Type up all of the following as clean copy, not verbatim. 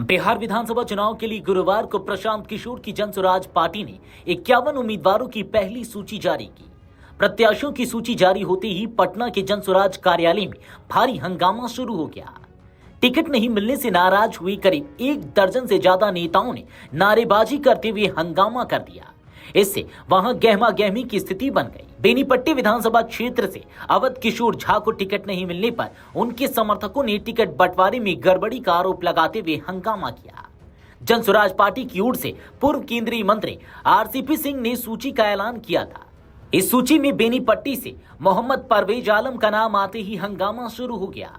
बिहार विधानसभा चुनाव के लिए गुरुवार को प्रशांत किशोर की जनसुराज पार्टी ने 51 उम्मीदवारों की पहली सूची जारी की। प्रत्याशियों की सूची जारी होते ही पटना के जनसुराज कार्यालय में भारी हंगामा शुरू हो गया। टिकट नहीं मिलने से नाराज हुए करीब 1 दर्जन से ज्यादा नेताओं ने नारेबाजी करते हुए हंगामा कर दिया। इससे वहां गहमा गहमी की स्थिति बन गई। बेनीपट्टी विधानसभा क्षेत्र से अवध किशोर झा को टिकट नहीं मिलने पर उनके समर्थकों ने टिकट बंटवारे में गड़बड़ी का आरोप लगाते हुए हंगामा किया। जनसुराज पार्टी की ओर से पूर्व केंद्रीय मंत्री आरसीपी सिंह ने सूची का ऐलान किया था। इस सूची में बेनीपट्टी से मोहम्मद परवेज आलम का नाम आते ही हंगामा शुरू हो गया।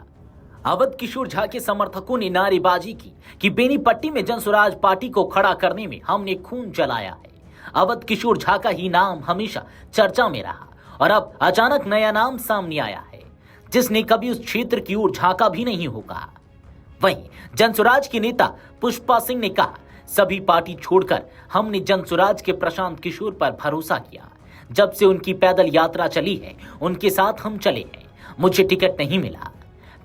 अवध किशोर झा के समर्थकों ने नारेबाजी की कि बेनीपट्टी में जनसुराज पार्टी को खड़ा करने में हमने खून जलाया है। अवध किशोर झा का ही नाम हमेशा चर्चा में रहा और अब अचानक नया नाम सामने आया है जिसने कभी उस क्षेत्र की ओर झांका भी नहीं होगा। वहीं जनसुराज की नेता पुष्पा सिंह ने कहा, सभी पार्टी छोड़कर हमने जनसुराज के प्रशांत किशोर पर भरोसा किया। जब से उनकी पैदल यात्रा चली है उनके साथ हम चले हैं। मुझे टिकट नहीं मिला।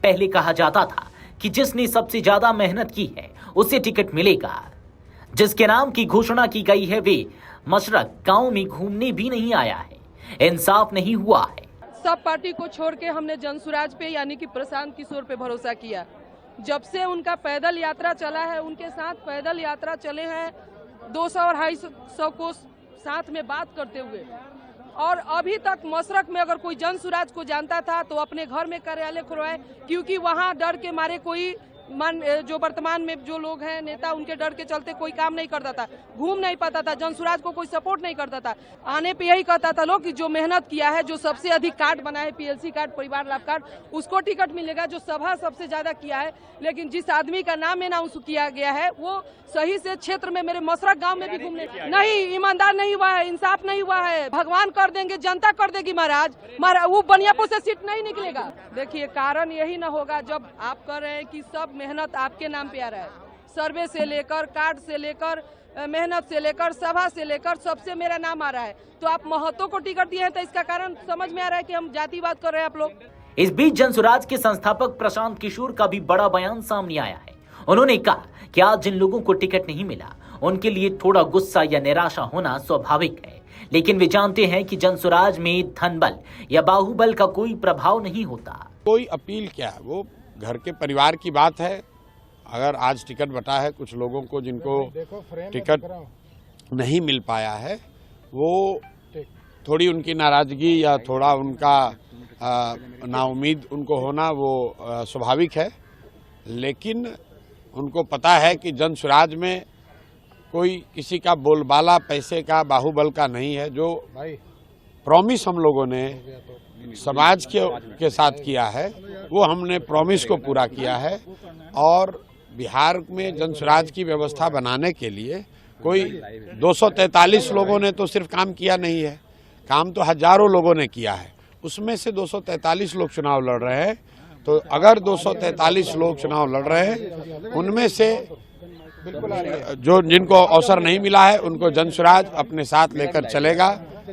पहले कहा जाता था कि जिसने सबसे ज्यादा मेहनत की है उसे टिकट मिलेगा। जिसके नाम की घोषणा की गई है वे मशरक गांव में घूमने भी नहीं आया है। इंसाफ नहीं हुआ है। सब पार्टी को छोड़ के हमने जनसुराज पे यानी कि प्रशांत किशोर पे भरोसा किया। जब से उनका पैदल यात्रा चला है, उनके साथ पैदल यात्रा चले हैं 200 और 250 को साथ में बात करते हुए, और अभी तक मशरक में अगर कोई जनसुराज को जानता था तो अपने घर में कार्यालय खुलवाए, क्योंकि वहां डर के मारे कोई जो वर्तमान में जो लोग हैं नेता, उनके डर के चलते कोई काम नहीं करता था, घूम नहीं पाता था, जनसुराज को कोई सपोर्ट नहीं करता था। आने पे यही कहता था लोग कि जो मेहनत किया है, जो सबसे अधिक कार्ड बना है, पीएलसी कार्ड, परिवार लाभ कार्ड, उसको टिकट मिलेगा। जो सभा सबसे ज्यादा किया है, लेकिन जिस आदमी का नाम अनाउंस किया गया है वो सही से क्षेत्र में मेरे मशरक गांव में भी घूमने नहीं, ईमानदार नहीं हुआ है, इंसाफ नहीं हुआ है। भगवान कर देंगे, जनता कर देगी। महाराज वो बनियापुर से सीट नहीं निकलेगा। देखिए, कारण यही न होगा जब आप कह रहे हैं कि सब मेहनत आपके नाम पे आ रहा है। सर्वे से लेकर, कार्ड से लेकर, मेहनत से लेकर, सभा से लेकर, सबसे मेरा नाम आ रहा है। तो आप महतो को टिकट दिए हैं तो इसका कारण समझ में आ रहा है कि हम जातिवाद कर रहे हैं आप लोग। इस बीच जनसुराज के संस्थापक प्रशांत किशोर का भी बड़ा बयान सामने आया है। उन्होंने कहा कि आज जिन लोगों को टिकट नहीं मिला उनके लिए थोड़ा गुस्सा या निराशा होना स्वाभाविक है, लेकिन वे जानते हैं कि जनसुराज में धनबल या बाहुबल का कोई प्रभाव नहीं होता। कोई अपील क्या है, वो घर के परिवार की बात है। अगर आज टिकट बटा है, कुछ लोगों को जिनको टिकट नहीं मिल पाया है, वो थोड़ी उनकी नाराजगी या थोड़ा उनका नाउम्मीद उनको होना वो स्वाभाविक है। लेकिन उनको पता है कि जनसुराज में कोई किसी का बोलबाला पैसे का, बाहुबल का नहीं है। जो प्रॉमिस हम लोगों ने समाज के साथ किया है वो हमने प्रॉमिस को पूरा किया है। और बिहार में जनसुराज की व्यवस्था बनाने के लिए कोई 243 लोगों ने तो सिर्फ काम किया नहीं है, काम तो हजारों लोगों ने किया है। उसमें से 243 लोग चुनाव लड़ रहे हैं। तो अगर 243 लोग चुनाव लड़ रहे हैं, उनमें से जो जिनको अवसर नहीं मिला है उनको जनसुराज अपने साथ लेकर चलेगा,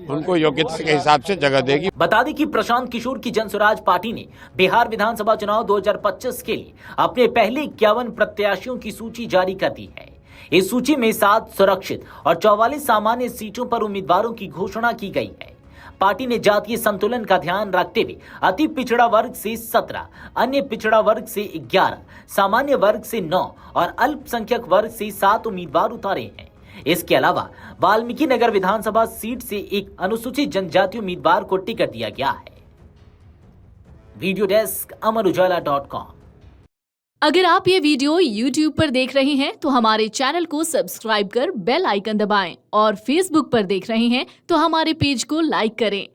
उनको योग्यता के हिसाब से जगह देगी। बता दें कि प्रशांत किशोर की जनसुराज पार्टी ने बिहार विधानसभा चुनाव 2025 के लिए अपने पहले 51 प्रत्याशियों की सूची जारी कर दी है। इस सूची में 7 सुरक्षित और 44 सामान्य सीटों पर उम्मीदवारों की घोषणा की गई है। पार्टी ने जातीय संतुलन का ध्यान रखते हुए अति पिछड़ा वर्ग से 17, अन्य पिछड़ा वर्ग से 11, सामान्य वर्ग से 9 और अल्पसंख्यक वर्ग से 7 उम्मीदवार उतारे हैं। इसके अलावा वाल्मीकि नगर विधानसभा सीट से एक अनुसूचित जनजाति उम्मीदवार को टिकट दिया गया है। वीडियो डेस्क अमरउजाला.com। अगर आप ये वीडियो YouTube पर देख रहे हैं तो हमारे चैनल को सब्सक्राइब कर बेल आइकन दबाएं, और Facebook पर देख रहे हैं तो हमारे पेज को लाइक करें।